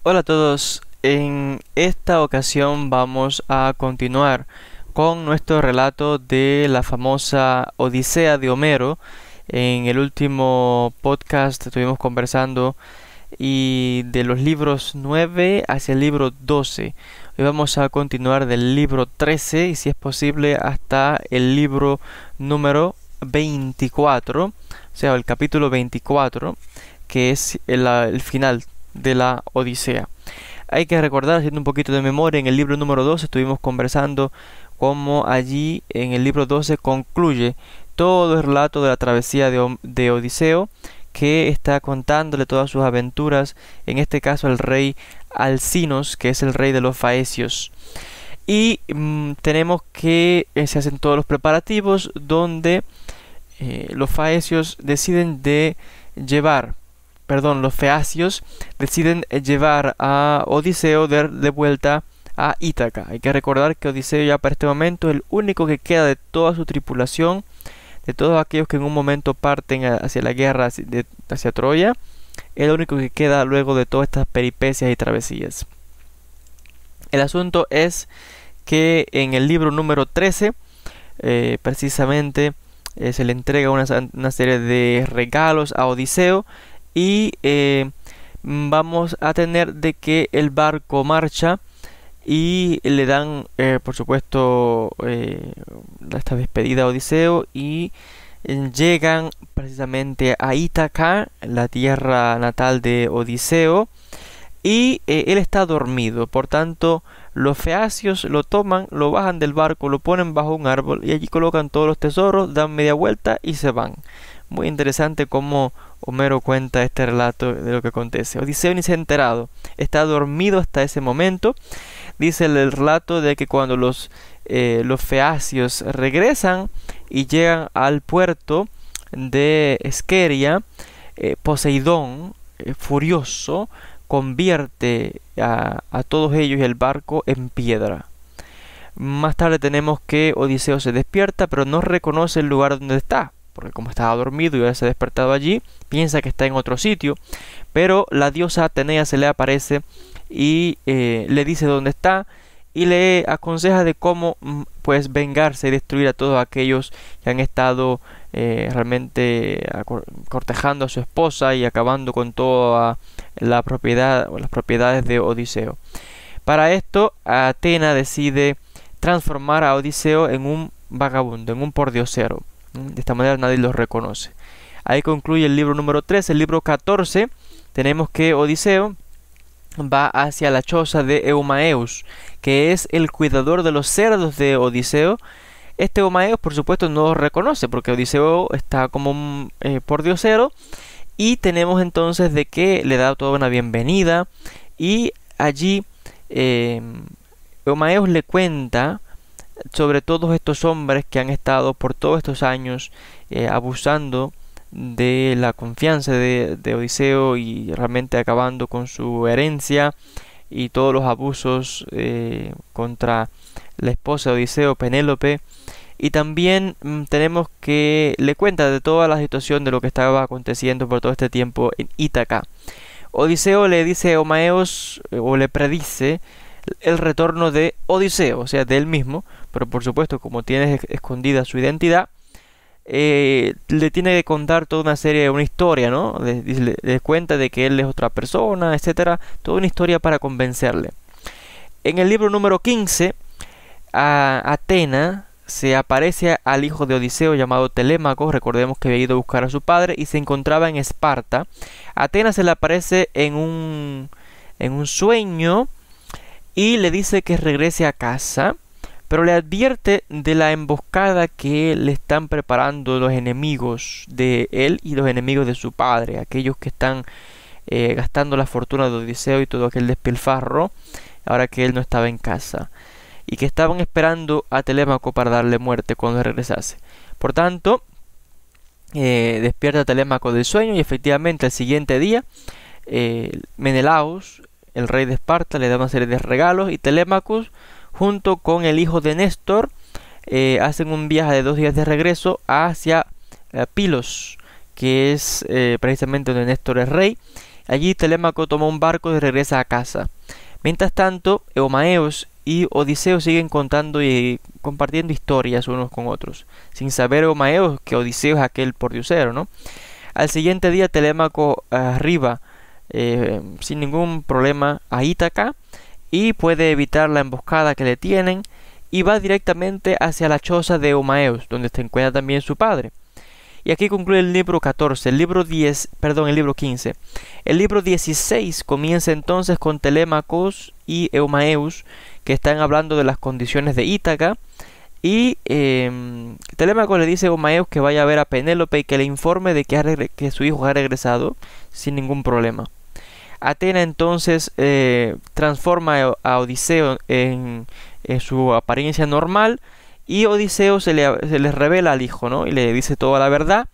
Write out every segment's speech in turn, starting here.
Hola a todos, en esta ocasión vamos a continuar con nuestro relato de la famosa Odisea de Homero. En el último podcast estuvimos conversando y de los libros 9 hacia el libro 12. Hoy vamos a continuar del libro 13 y si es posible hasta el libro número 24, o sea, el capítulo 24, que es el final de la Odisea. Hay que recordar, haciendo un poquito de memoria, en el libro número 12 estuvimos conversando cómo allí en el libro 12 concluye todo el relato de la travesía de Odiseo, que está contándole todas sus aventuras, en este caso el rey Alcinos, que es el rey de los Faecios. Y tenemos que se hacen todos los preparativos donde los Faecios deciden los feacios deciden llevar a Odiseo de vuelta a Ítaca. Hay que recordar que Odiseo ya para este momento es el único que queda de toda su tripulación, de todos aquellos que en un momento parten hacia la guerra hacia Troya. Es el único que queda luego de todas estas peripecias y travesías. El asunto es que en el libro número 13 precisamente se le entrega una serie de regalos a Odiseo. Y vamos a tener de que el barco marcha y le dan, por supuesto, esta despedida a Odiseo y llegan precisamente a Ítaca, la tierra natal de Odiseo, y él está dormido. Por tanto, los feacios lo toman, lo bajan del barco, lo ponen bajo un árbol y allí colocan todos los tesoros, dan media vuelta y se van. Muy interesante cómo Homero cuenta este relato de lo que acontece. Odiseo ni se ha enterado, está dormido hasta ese momento. Dice el relato de que cuando los feacios regresan y llegan al puerto de Esqueria, Poseidón, furioso, convierte a todos ellos y el barco en piedra. Más tarde tenemos que Odiseo se despierta, pero no reconoce el lugar donde está, porque como estaba dormido y ahora se ha despertado allí, piensa que está en otro sitio, pero la diosa Atenea se le aparece y le dice dónde está y le aconseja de cómo pues vengarse y destruir a todos aquellos que han estado realmente cortejando a su esposa y acabando con toda la propiedad o las propiedades de Odiseo. Para esto, Atena decide transformar a Odiseo en un vagabundo, en un pordiosero. De esta manera nadie los reconoce. Ahí concluye el libro número 13. El libro 14 tenemos que Odiseo va hacia la choza de Eumaeus, que es el cuidador de los cerdos de Odiseo. Este Eumaeus, por supuesto, no lo reconoce porque Odiseo está como un pordiosero, y tenemos entonces de que le da toda una bienvenida y allí Eumaeus le cuenta sobre todos estos hombres que han estado por todos estos años abusando de la confianza de Odiseo y realmente acabando con su herencia y todos los abusos contra la esposa de Odiseo, Penélope. Y también tenemos que le cuenta de toda la situación de lo que estaba aconteciendo por todo este tiempo en Ítaca. Odiseo le dice a Eumaeus, o le predice el retorno de Odiseo, o sea, de él mismo, pero por supuesto, como tiene escondida su identidad, le tiene que contar toda una historia, ¿no? Le cuenta de que él es otra persona, etcétera, toda una historia para convencerle. En el libro número 15, Atena se aparece al hijo de Odiseo llamado Telémaco. Recordemos que había ido a buscar a su padre y se encontraba en Esparta. Atena se le aparece en un sueño y le dice que regrese a casa, pero le advierte de la emboscada que le están preparando los enemigos de él y los enemigos de su padre, aquellos que están gastando la fortuna de Odiseo y todo aquel despilfarro, ahora que él no estaba en casa, y que estaban esperando a Telémaco para darle muerte cuando regresase. Por tanto, despierta a Telémaco del sueño y efectivamente al siguiente día Menelaos, el rey de Esparta, le da una serie de regalos y Telémaco, junto con el hijo de Néstor, hacen un viaje de 2 días de regreso hacia Pilos, que es precisamente donde Néstor es rey, Allí Telémaco toma un barco y regresa a casa. Mientras tanto, Eumaeos y Odiseo siguen contando y compartiendo historias unos con otros, sin saber Eumaeos que Odiseo es aquel pordiosero, ¿no? Al siguiente día Telémaco arriba sin ningún problema a Ítaca y puede evitar la emboscada que le tienen y va directamente hacia la choza de Eumaeos, donde se encuentra también su padre. Y aquí concluye el libro 14, el libro 15. El libro 16 comienza entonces con Telémacos y Eumaeus, que están hablando de las condiciones de Ítaca. Y Telémaco le dice a Eumaeus que vaya a ver a Penélope y que le informe de que su hijo ha regresado sin ningún problema. Atena entonces transforma a Odiseo en su apariencia normal. Y Odiseo se le revela al hijo, ¿no? Y le dice toda la verdad.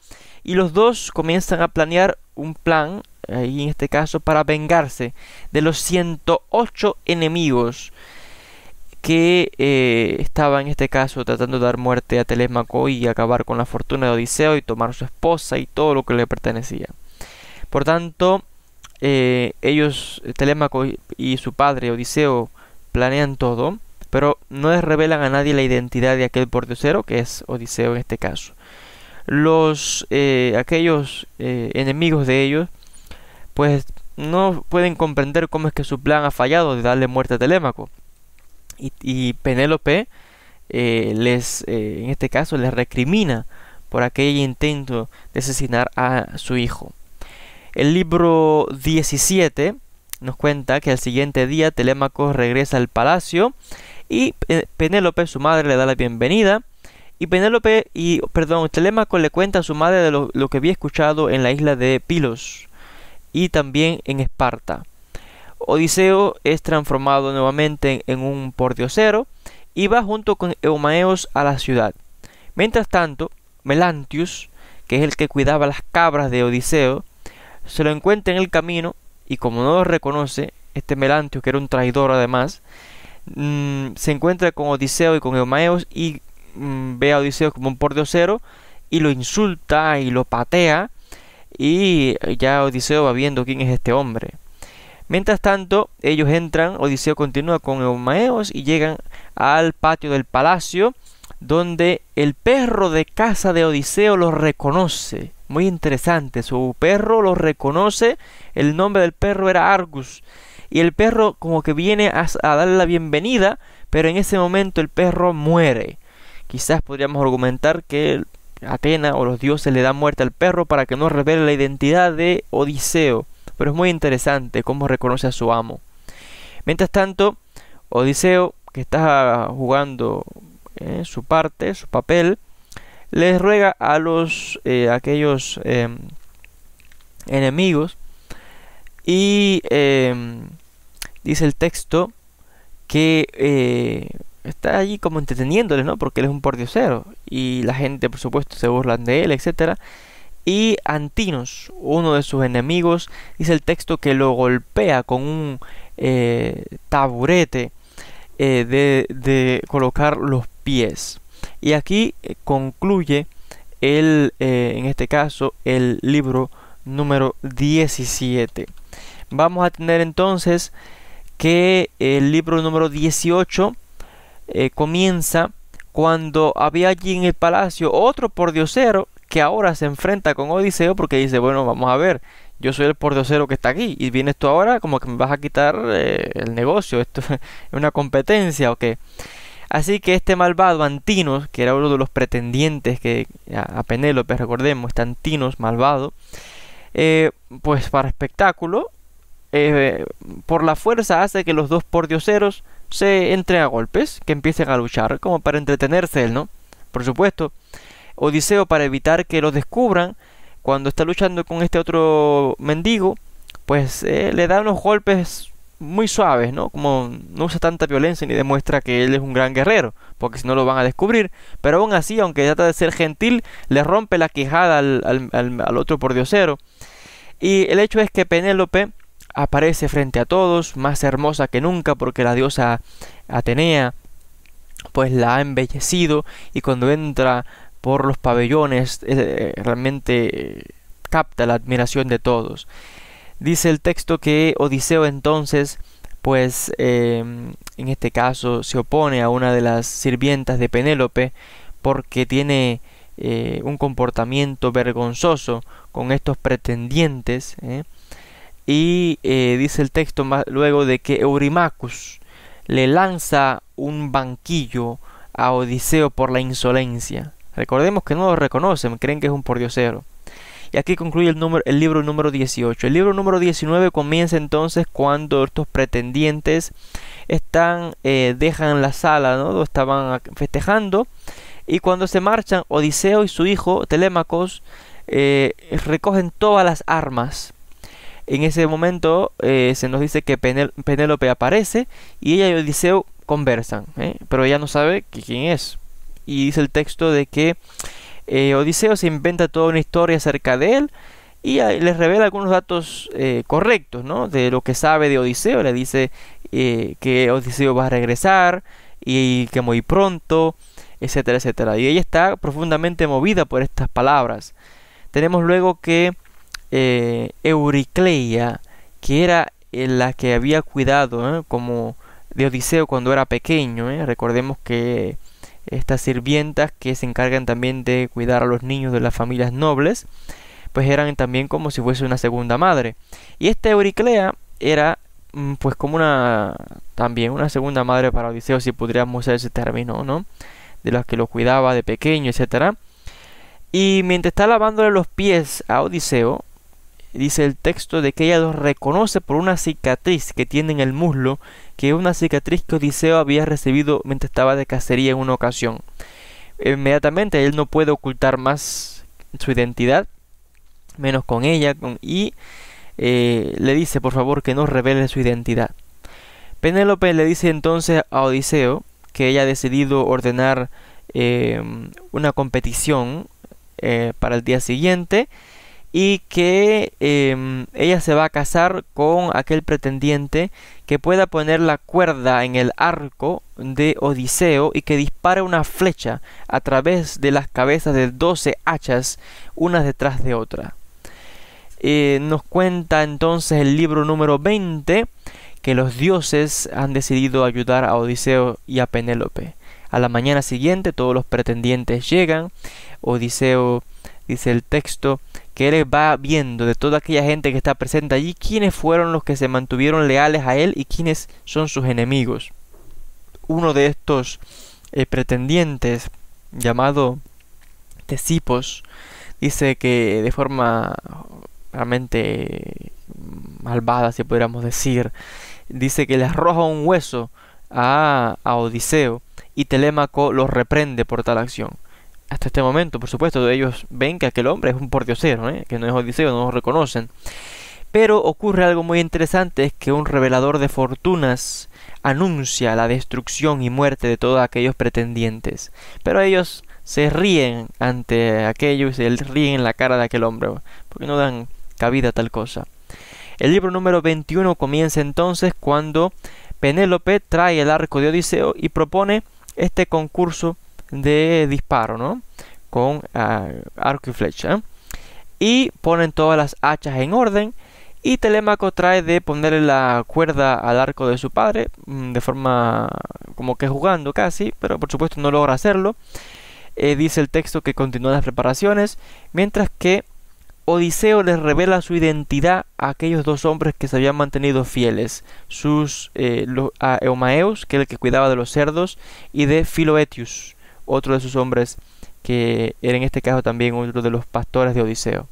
Y los dos comienzan a planear un plan, ahí en este caso, para vengarse de los 108 enemigos que estaban en este caso tratando de dar muerte a Telémaco y acabar con la fortuna de Odiseo y tomar su esposa y todo lo que le pertenecía. Por tanto, ellos, Telémaco y su padre Odiseo, planean todo, pero no les revelan a nadie la identidad de aquel pordiosero, que es Odiseo en este caso. Aquellos enemigos de ellos, pues no pueden comprender cómo es que su plan ha fallado de darle muerte a Telémaco. Y Penélope en este caso les recrimina por aquel intento de asesinar a su hijo. El libro 17 nos cuenta que al siguiente día Telémaco regresa al palacio y Penélope, su madre, le da la bienvenida. Y Telémaco le cuenta a su madre de lo que había escuchado en la isla de Pilos y también en Esparta. Odiseo es transformado nuevamente en un pordiosero y va junto con Eumaeos a la ciudad. Mientras tanto, Melantius, que es el que cuidaba las cabras de Odiseo, se lo encuentra en el camino y como no lo reconoce, este Melantius, que era un traidor además, se encuentra con Odiseo y con Eumaeos y ve a Odiseo como un pordiosero y lo insulta y lo patea, y ya Odiseo va viendo quién es este hombre. Mientras tanto, ellos entran, Odiseo continúa con Eumaeos y llegan al patio del palacio, donde el perro de casa de Odiseo lo reconoce. Muy interesante, su perro lo reconoce, el nombre del perro era Argus, y el perro como que viene a darle la bienvenida, pero en ese momento el perro muere. Quizás podríamos argumentar que Atena o los dioses le dan muerte al perro para que no revele la identidad de Odiseo, pero es muy interesante cómo reconoce a su amo. Mientras tanto, Odiseo, que está jugando su papel, les ruega a aquellos enemigos y dice el texto que está allí como entreteniéndoles, ¿no? Porque él es un pordiosero y la gente, por supuesto, se burlan de él, etcétera. Y Antinos, uno de sus enemigos, dice el texto que lo golpea con un taburete de colocar los pies. Y aquí concluye en este caso, el libro número 17. Vamos a tener entonces que el libro número 18 comienza cuando había allí en el palacio otro pordiosero que ahora se enfrenta con Odiseo porque dice, bueno, vamos a ver, yo soy el pordiosero que está aquí y vienes tú ahora como que me vas a quitar el negocio, esto es una competencia o qué. Así que este malvado Antinos, que era uno de los pretendientes a Penélope, recordemos, este Antinos malvado, pues para espectáculo, por la fuerza hace que los dos pordioseros se entren a golpes, que empiecen a luchar, como para entretenerse él, ¿no? Por supuesto, Odiseo, para evitar que lo descubran, cuando está luchando con este otro mendigo, pues le da unos golpes muy suaves, ¿no? Como no usa tanta violencia ni demuestra que él es un gran guerrero, porque si no lo van a descubrir. Pero aún así, aunque trata de ser gentil, le rompe la quijada al otro pordiosero. Y el hecho es que Penélope aparece frente a todos, más hermosa que nunca, porque la diosa Atenea pues la ha embellecido, y cuando entra por los pabellones realmente capta la admiración de todos. Dice el texto que Odiseo entonces, pues en este caso se opone a una de las sirvientas de Penélope porque tiene un comportamiento vergonzoso con estos pretendientes, y dice el texto más luego de que Eurymachus le lanza un banquillo a Odiseo por la insolencia. Recordemos que no lo reconocen, creen que es un pordiosero. Y aquí concluye el libro número 18. El libro número 19 comienza entonces cuando estos pretendientes dejan la sala, ¿no? Estaban festejando, y cuando se marchan, Odiseo y su hijo Telémacos recogen todas las armas. En ese momento se nos dice que Penélope aparece y ella y Odiseo conversan, pero ella no sabe quién es. Y dice el texto de que Odiseo se inventa toda una historia acerca de él y les revela algunos datos correctos, ¿no? De lo que sabe de Odiseo. Le dice que Odiseo va a regresar y que muy pronto, etcétera, etcétera. Y ella está profundamente movida por estas palabras. Tenemos luego que Euricleia, que era la que había cuidado como de Odiseo cuando era pequeño, recordemos que estas sirvientas que se encargan también de cuidar a los niños de las familias nobles, pues eran también como si fuese una segunda madre. Y esta Euriclea era pues como también una segunda madre para Odiseo, si podríamos usar ese término, ¿no? De las que lo cuidaba de pequeño, etcétera. Y mientras está lavándole los pies a Odiseo, dice el texto de que ella los reconoce por una cicatriz que tiene en el muslo, que es una cicatriz que Odiseo había recibido mientras estaba de cacería en una ocasión. Inmediatamente él no puede ocultar más su identidad, menos con ella, y le dice por favor que no revele su identidad. Penélope le dice entonces a Odiseo que ella ha decidido ordenar una competición para el día siguiente, y que ella se va a casar con aquel pretendiente que pueda poner la cuerda en el arco de Odiseo y que dispare una flecha a través de las cabezas de 12 hachas, unas detrás de otra. Nos cuenta entonces el libro número 20 que los dioses han decidido ayudar a Odiseo y a Penélope. A la mañana siguiente todos los pretendientes llegan. Odiseo, dice el texto, que él va viendo de toda aquella gente que está presente allí quiénes fueron los que se mantuvieron leales a él y quiénes son sus enemigos. Uno de estos pretendientes, llamado Tesipos, dice que de forma realmente malvada, si pudiéramos decir, dice que le arroja un hueso a Odiseo, y Telémaco los reprende por tal acción. Hasta este momento, por supuesto, ellos ven que aquel hombre es un pordiosero, que no es Odiseo, no lo reconocen. Pero ocurre algo muy interesante, es que un revelador de fortunas anuncia la destrucción y muerte de todos aquellos pretendientes. Pero ellos se ríen ante aquello y se ríen en la cara de aquel hombre, porque no dan cabida a tal cosa. El libro número 21 comienza entonces cuando Penélope trae el arco de Odiseo y propone este concurso de disparo, ¿no? Con arco y flecha. Y ponen todas las hachas en orden. Y Telémaco trae de ponerle la cuerda al arco de su padre, de forma como que jugando casi, pero por supuesto no logra hacerlo. Dice el texto que continúan las preparaciones, mientras que Odiseo les revela su identidad a aquellos dos hombres que se habían mantenido fieles, a Eumaeus, que era el que cuidaba de los cerdos, y de Philoetius, otro de sus hombres, que era en este caso también uno de los pastores de Odiseo.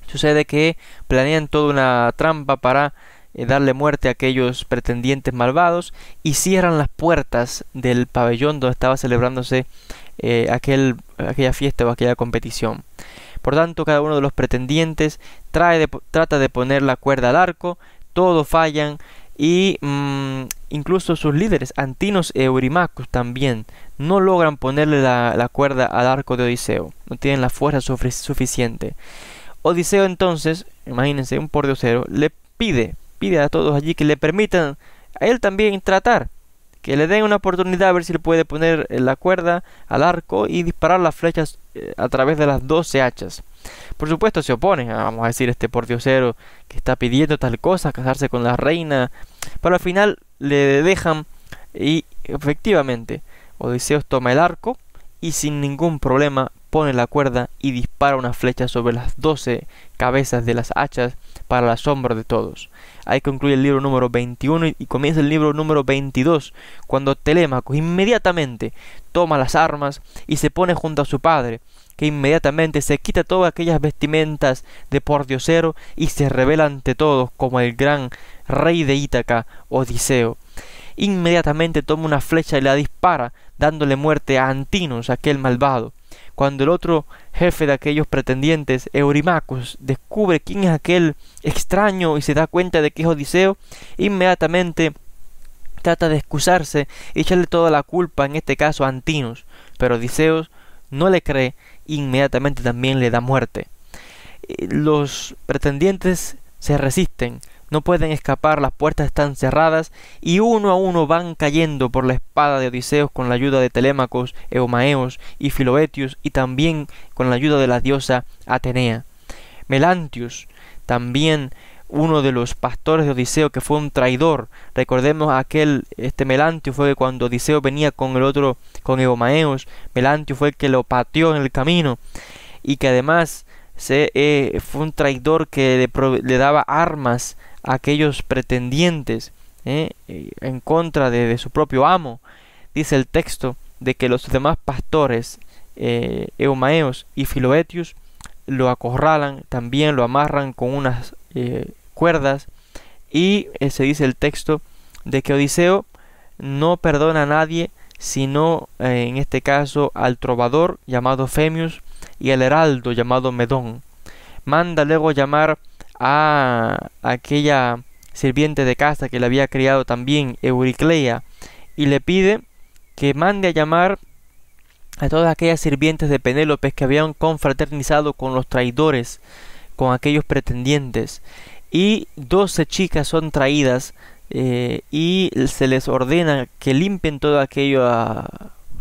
Sucede que planean toda una trampa para darle muerte a aquellos pretendientes malvados y cierran las puertas del pabellón donde estaba celebrándose aquella fiesta o aquella competición. Por tanto, cada uno de los pretendientes trata de poner la cuerda al arco, todos fallan, y incluso sus líderes, Antinos e Eurymachus, también no logran ponerle la cuerda al arco de Odiseo, no tienen la fuerza suficiente. Odiseo entonces, imagínense, un pordiosero, le pide a todos allí que le permitan a él también tratar, que le den una oportunidad a ver si le puede poner la cuerda al arco y disparar las flechas a través de las 12 hachas. Por supuesto se opone, vamos a decir, este pordiosero que está pidiendo tal cosa, casarse con la reina, pero al final le dejan y efectivamente Odiseo toma el arco y sin ningún problema pone la cuerda y dispara una flecha sobre las 12 cabezas de las hachas para el asombro de todos. Ahí concluye el libro número 21 y comienza el libro número 22, cuando Telémaco inmediatamente toma las armas y se pone junto a su padre, que inmediatamente se quita todas aquellas vestimentas de pordiosero y se revela ante todos como el gran rey de Ítaca, Odiseo. Inmediatamente toma una flecha y la dispara, dándole muerte a Antinous, aquel malvado. Cuando el otro jefe de aquellos pretendientes, Eurymachus, descubre quién es aquel extraño y se da cuenta de que es Odiseo, inmediatamente trata de excusarse y echarle toda la culpa, en este caso a Antinous, pero Odiseo no le cree e inmediatamente también le da muerte. Los pretendientes se resisten, no pueden escapar, las puertas están cerradas y uno a uno van cayendo por la espada de Odiseo con la ayuda de Telémacos, Eumaeos y Filoetius y también con la ayuda de la diosa Atenea. Melantius, también uno de los pastores de Odiseo que fue un traidor. Recordemos este Melantius fue cuando Odiseo venía con el otro, con Eumaeos, Melantius fue el que lo pateó en el camino y que además fue un traidor que le daba armas a aquellos pretendientes en contra de su propio amo. Dice el texto de que los demás pastores, Eumaeos y Filoetius, lo acorralan, también lo amarran con unas cuerdas y se dice el texto de que Odiseo no perdona a nadie sino en este caso al trovador llamado Femius y al heraldo llamado Medón. Manda luego llamar a aquella sirviente de casa que le había criado también, Euricleia, y le pide que mande a llamar a todas aquellas sirvientes de Penélope que habían confraternizado con los traidores, con aquellos pretendientes, y 12 chicas son traídas y se les ordena que limpien toda aquella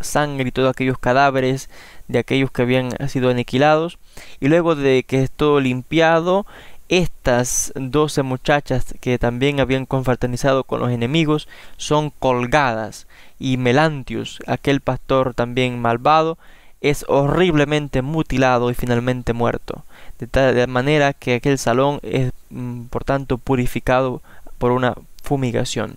sangre y todos aquellos cadáveres de aquellos que habían sido aniquilados, y luego de que es todo limpiado, estas 12 muchachas que también habían confraternizado con los enemigos son colgadas y Melantius, aquel pastor también malvado, es horriblemente mutilado y finalmente muerto, de tal manera que aquel salón es por tanto purificado por una fumigación.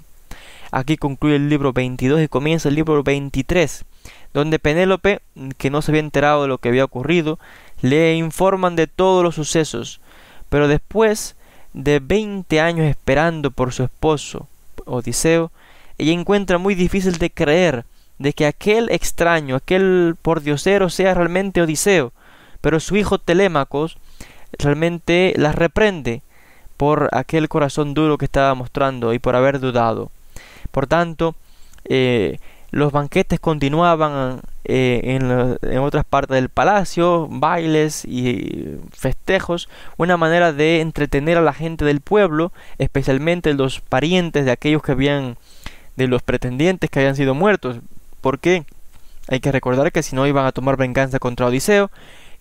Aquí concluye el libro 22 y comienza el libro 23, donde Penélope, que no se había enterado de lo que había ocurrido, le informan de todos los sucesos. Pero después de 20 años esperando por su esposo, Odiseo, ella encuentra muy difícil de creer de que aquel extraño, aquel pordiosero sea realmente Odiseo. Pero su hijo Telémacos realmente la reprende por aquel corazón duro que estaba mostrando y por haber dudado. Por tanto, los banquetes continuaban en otras partes del palacio, bailes y festejos, una manera de entretener a la gente del pueblo, especialmente los parientes de aquellos de los pretendientes que habían sido muertos, porque hay que recordar que si no iban a tomar venganza contra Odiseo.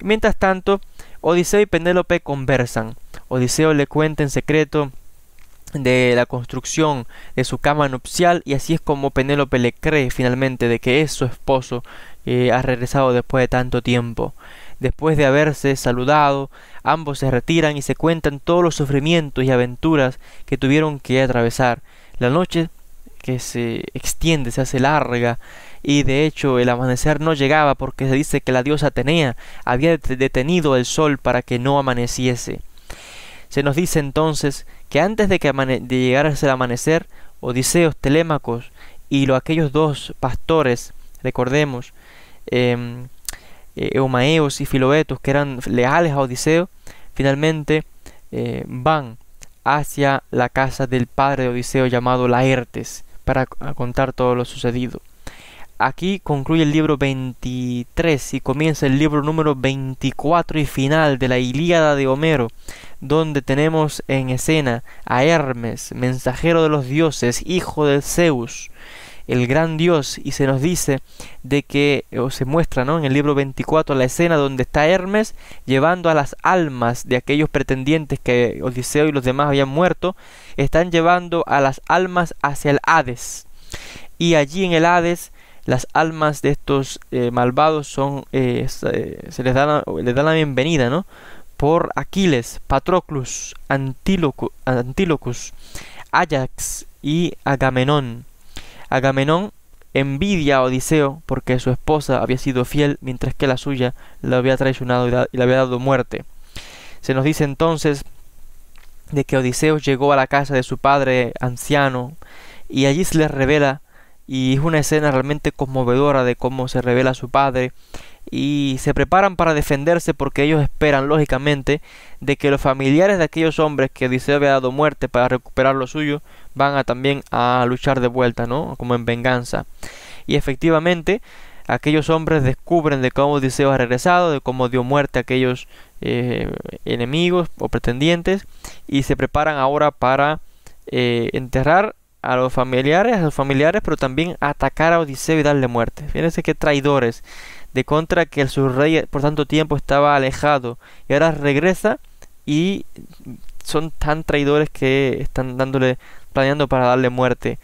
Mientras tanto, Odiseo y Penélope conversan. Odiseo le cuenta en secreto de la construcción de su cama nupcial y así es como Penélope le cree finalmente de que es su esposo ha regresado después de tanto tiempo. Después de haberse saludado, ambos se retiran y se cuentan todos los sufrimientos y aventuras que tuvieron que atravesar. La noche que se extiende, se hace larga y de hecho el amanecer no llegaba porque se dice que la diosa Atenea había detenido el sol para que no amaneciese. Se nos dice entonces que antes de llegara el amanecer, Odiseo, Telémacos y aquellos dos pastores, recordemos, Eumaeos y Filoetos, que eran leales a Odiseo, finalmente van hacia la casa del padre de Odiseo llamado Laertes para contar todo lo sucedido. Aquí concluye el libro 23 y comienza el libro número 24 y final de la Ilíada de Homero, donde tenemos en escena a Hermes, mensajero de los dioses, hijo de Zeus, el gran Dios, y se nos dice de que, o se muestra, ¿no?, en el libro 24 la escena donde está Hermes llevando a las almas de aquellos pretendientes que Odiseo y los demás habían muerto. Están llevando a las almas hacia el Hades, y allí en el Hades las almas de estos malvados son se les da la bienvenida, ¿no?, por Aquiles, Patroclus, Antílocus, Áyax y Agamenón. Agamenón envidia a Odiseo porque su esposa había sido fiel, mientras que la suya la había traicionado y le había dado muerte. Se nos dice entonces de que Odiseo llegó a la casa de su padre anciano, y allí se le revela, y es una escena realmente conmovedora de cómo se revela a su padre, y se preparan para defenderse porque ellos esperan lógicamente de que los familiares de aquellos hombres que Odiseo había dado muerte para recuperar lo suyo van también a luchar de vuelta, ¿no?, como en venganza. Y efectivamente aquellos hombres descubren de cómo Odiseo ha regresado, de cómo dio muerte a aquellos enemigos o pretendientes, y se preparan ahora para enterrar a los familiares, pero también atacar a Odiseo y darle muerte. Fíjense qué traidores, de contra que su rey por tanto tiempo estaba alejado y ahora regresa, y son tan traidores que están planeando para darle muerte.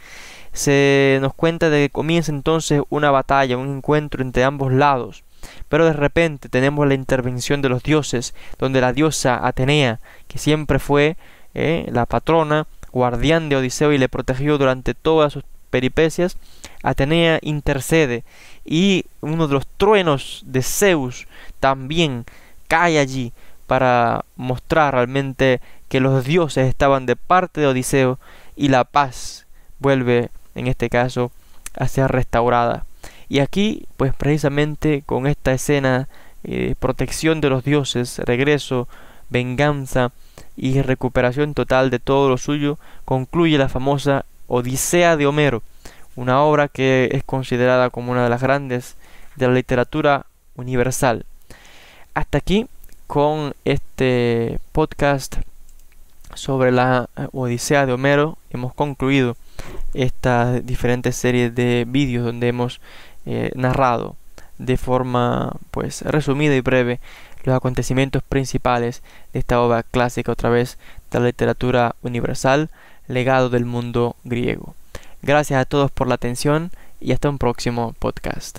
Se nos cuenta de que comienza entonces una batalla, un encuentro entre ambos lados, pero de repente tenemos la intervención de los dioses, donde la diosa Atenea, que siempre fue la patrona, guardián de Odiseo y le protegió durante todas sus peripecias, Atenea intercede, y uno de los truenos de Zeus también cae allí para mostrar realmente que los dioses estaban de parte de Odiseo, y la paz vuelve en este caso a ser restaurada. Y aquí pues precisamente con esta escena, protección de los dioses, regreso, venganza y recuperación total de todo lo suyo, concluye la famosa Odisea de Homero, una obra que es considerada como una de las grandes de la literatura universal. Hasta aquí con este podcast sobre la Odisea de Homero. Hemos concluido esta diferente serie de vídeos donde hemos narrado de forma pues resumida y breve los acontecimientos principales de esta obra clásica, otra vez, de la literatura universal, legado del mundo griego. Gracias a todos por la atención y hasta un próximo podcast.